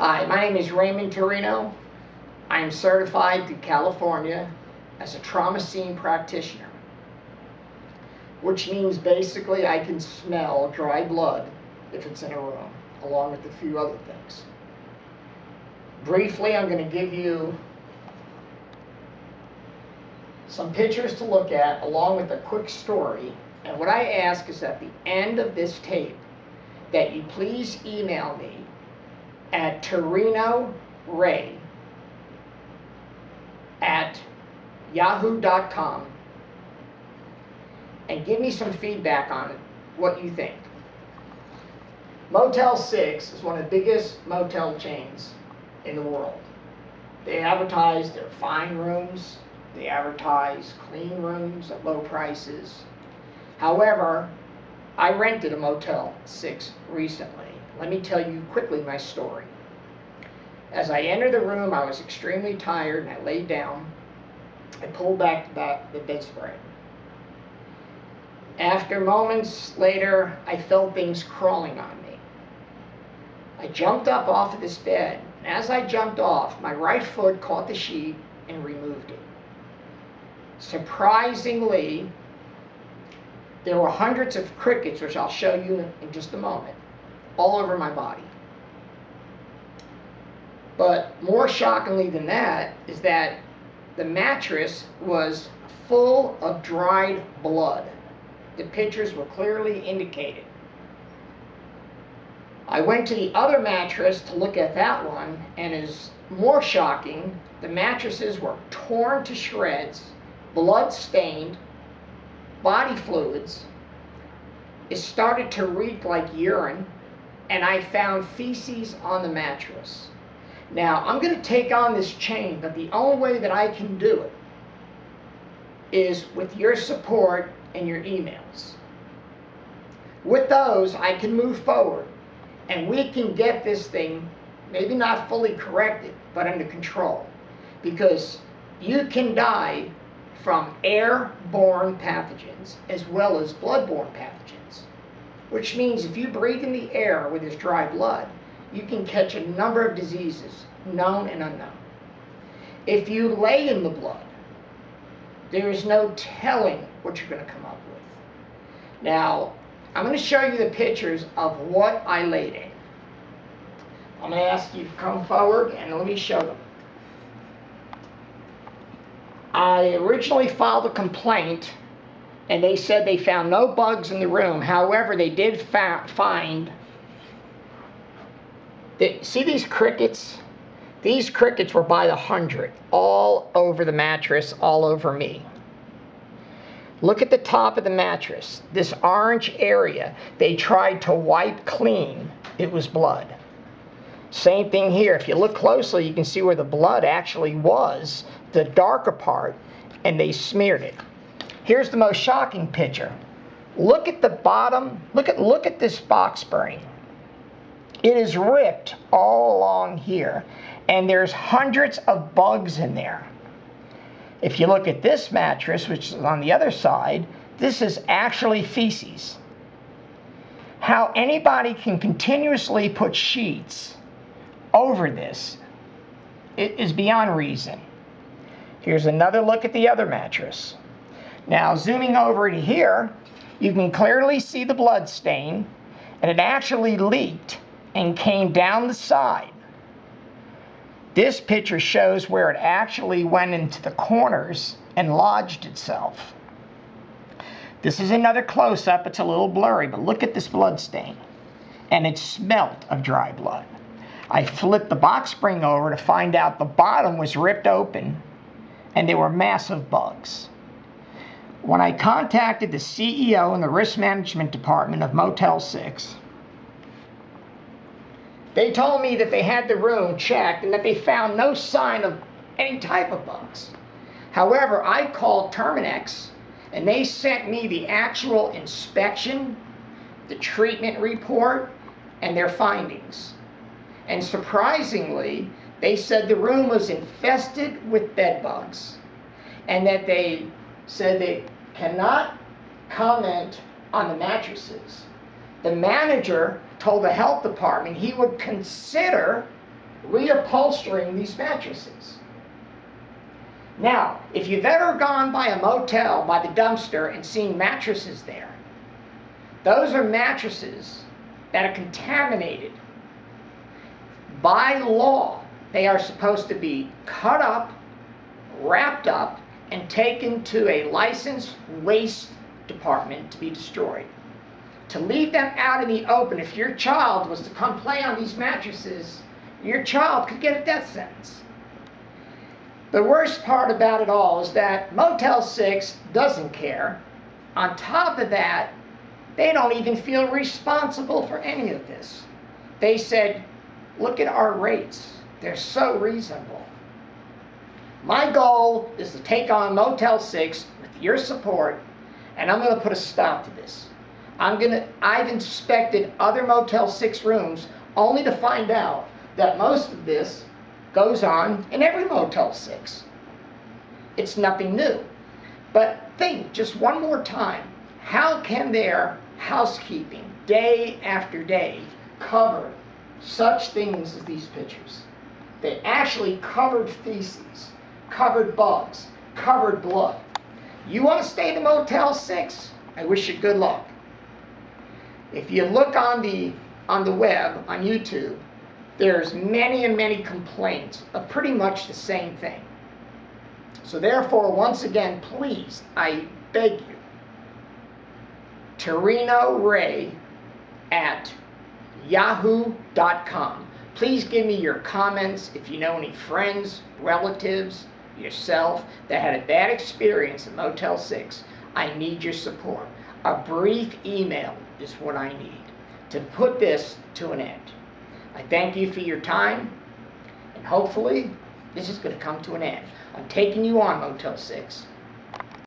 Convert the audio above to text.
Hi, my name is Raymond Torino. I am certified through California as a trauma scene practitioner, which means basically I can smell dry blood if it's in a room, along with a few other things. Briefly, I'm going to give you some pictures to look at along with a quick story. And what I ask is at the end of this tape that you please email me at torinoray@yahoo.com and give me some feedback on what you think. Motel 6 is one of the biggest motel chains in the world. They advertise their fine rooms, they advertise clean rooms at low prices. However, I rented a Motel 6 recently. Let me tell you quickly my story. As I entered the room, I was extremely tired and I laid down. I pulled back the bedspread. After moments later, I felt things crawling on me. I jumped up off of this bed, and as I jumped off, my right foot caught the sheet and removed it. Surprisingly, there were hundreds of crickets, which I'll show you in just a moment, all over my body. But more shockingly than that is that the mattress was full of dried blood. The pictures were clearly indicated. I went to the other mattress to look at that one, and is more shocking, the mattresses were torn to shreds, blood stained, body fluids. It started to reek like urine, and I found feces on the mattress. Now, I'm going to take on this chain, but the only way that I can do it is with your support and your emails. With those, I can move forward, and we can get this thing, maybe not fully corrected, but under control. Because you can die from airborne pathogens as well as bloodborne pathogens, which means if you breathe in the air with this dry blood, you can catch a number of diseases, known and unknown. If you lay in the blood, there is no telling what you're going to come up with. Now, I'm going to show you the pictures of what I laid in. I'm going to ask you to come forward and let me show them. I originally filed a complaint, and they said they found no bugs in the room. However, they did find, see these crickets? These crickets were by the hundred, all over the mattress, all over me. Look at the top of the mattress. This orange area, they tried to wipe clean. It was blood. Same thing here. If you look closely, you can see where the blood actually was, the darker part, and they smeared it. Here's the most shocking picture. Look at the bottom. Look at this box spring. It is ripped all along here, and there's hundreds of bugs in there. If you look at this mattress, which is on the other side, this is actually feces. How anybody can continuously put sheets over this is beyond reason. Here's another look at the other mattress. Now, zooming over to here, you can clearly see the blood stain, and it actually leaked and came down the side. This picture shows where it actually went into the corners and lodged itself. This is another close-up. It's a little blurry, but look at this blood stain. And it smelt of dry blood. I flipped the box spring over to find out the bottom was ripped open, and there were massive bugs. When I contacted the CEO and the risk management department of Motel 6, they told me that they had the room checked and that they found no sign of any type of bugs. However, I called Terminex, and they sent me the actual inspection, the treatment report, and their findings. And surprisingly, they said the room was infested with bed bugs, and that they said they cannot comment on the mattresses. The manager told the health department he would consider reupholstering these mattresses. Now, if you've ever gone by a motel by the dumpster and seen mattresses there, those are mattresses that are contaminated. By law, they are supposed to be cut up, wrapped up, and taken to a licensed waste department to be destroyed. To leave them out in the open, if your child was to come play on these mattresses, your child could get a death sentence. The worst part about it all is that Motel 6 doesn't care. On top of that, they don't even feel responsible for any of this. They said, look at our rates. They're so reasonable. My goal is to take on Motel 6 with your support, and I'm going to put a stop to this. I've inspected other Motel 6 rooms only to find out that most of this goes on in every Motel 6. It's nothing new. But think just one more time, how can their housekeeping day after day cover such things as these pictures? They actually covered feces, covered bugs, covered blood. You want to stay in Motel 6? I wish you good luck. If you look on the web, on YouTube, there's many and many complaints of pretty much the same thing. So therefore, once again, please, I beg you, TorinoRay@yahoo.com. Please give me your comments if you know any friends, relatives, yourself that had a bad experience at Motel 6. I need your support. A brief email is what I need to put this to an end. I thank you for your time, and hopefully this is going to come to an end. I'm taking you on, Motel 6.